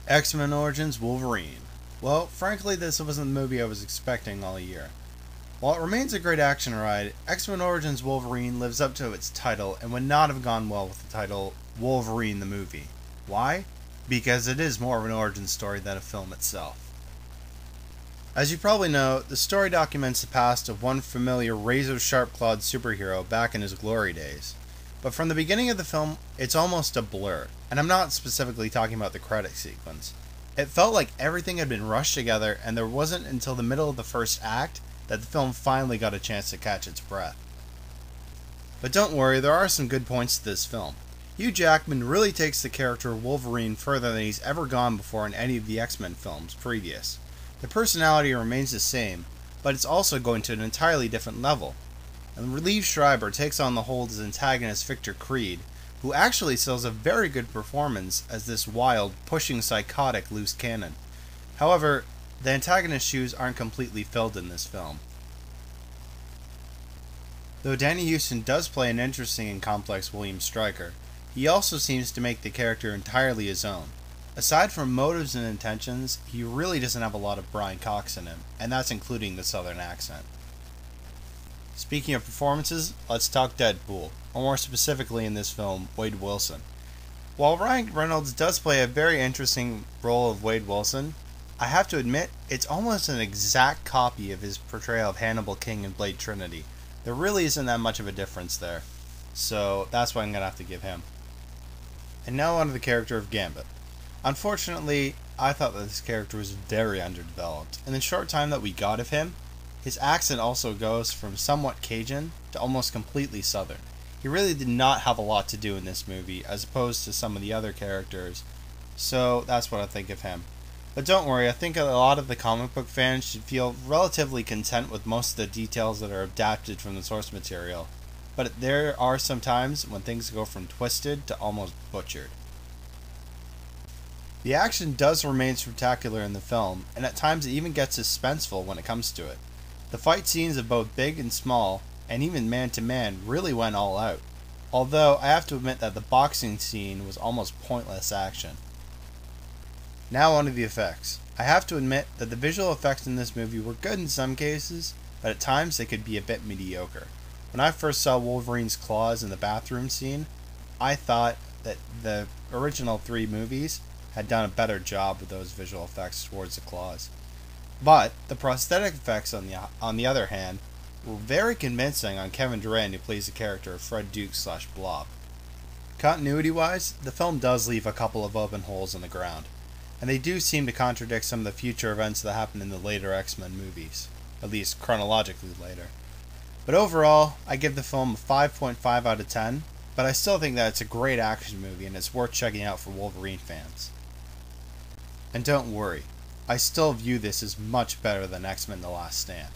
X-Men Origins Wolverine. Well, frankly, this wasn't the movie I was expecting all year. While it remains a great action ride, X-Men Origins Wolverine lives up to its title and would not have gone well with the title Wolverine the Movie. Why? Because it is more of an origin story than a film itself. As you probably know, the story documents the past of one familiar razor-sharp-clawed superhero back in his glory days. But from the beginning of the film, it's almost a blur, and I'm not specifically talking about the credit sequence. It felt like everything had been rushed together, and there wasn't until the middle of the first act that the film finally got a chance to catch its breath. But don't worry, there are some good points to this film. Hugh Jackman really takes the character of Wolverine further than he's ever gone before in any of the X-Men films previous. The personality remains the same, but it's also going to an entirely different level. And Liev Schreiber takes on the hold as antagonist Victor Creed, who actually sells a very good performance as this wild, pushing psychotic loose cannon. However, the antagonist's shoes aren't completely filled in this film. Though Danny Huston does play an interesting and complex William Stryker, he also seems to make the character entirely his own. Aside from motives and intentions, he really doesn't have a lot of Brian Cox in him, and that's including the southern accent. Speaking of performances, let's talk Deadpool, or more specifically in this film, Wade Wilson. While Ryan Reynolds does play a very interesting role of Wade Wilson, I have to admit, it's almost an exact copy of his portrayal of Hannibal King in Blade Trinity. There really isn't that much of a difference there, so that's what I'm going to have to give him. And now on to the character of Gambit. Unfortunately, I thought that this character was very underdeveloped. In the short time that we got of him, his accent also goes from somewhat Cajun to almost completely Southern. He really did not have a lot to do in this movie, as opposed to some of the other characters, so that's what I think of him. But don't worry, I think a lot of the comic book fans should feel relatively content with most of the details that are adapted from the source material. But there are some times when things go from twisted to almost butchered. The action does remain spectacular in the film, and at times it even gets suspenseful when it comes to it. The fight scenes of both big and small, and even man-to-man, really went all out. Although, I have to admit that the boxing scene was almost pointless action. Now on to the effects. I have to admit that the visual effects in this movie were good in some cases, but at times they could be a bit mediocre. When I first saw Wolverine's claws in the bathroom scene, I thought that the original 3 movies had done a better job with those visual effects towards the claws. But the prosthetic effects, on the other hand, were very convincing on Kevin Durant, who plays the character of Fred Duke/Blob. Continuity-wise, the film does leave a couple of open holes in the ground, and they do seem to contradict some of the future events that happen in the later X-Men movies, at least chronologically later. But overall, I give the film a 5.5 out of 10, but I still think that it's a great action movie and it's worth checking out for Wolverine fans. And don't worry, I still view this as much better than X-Men The Last Stand.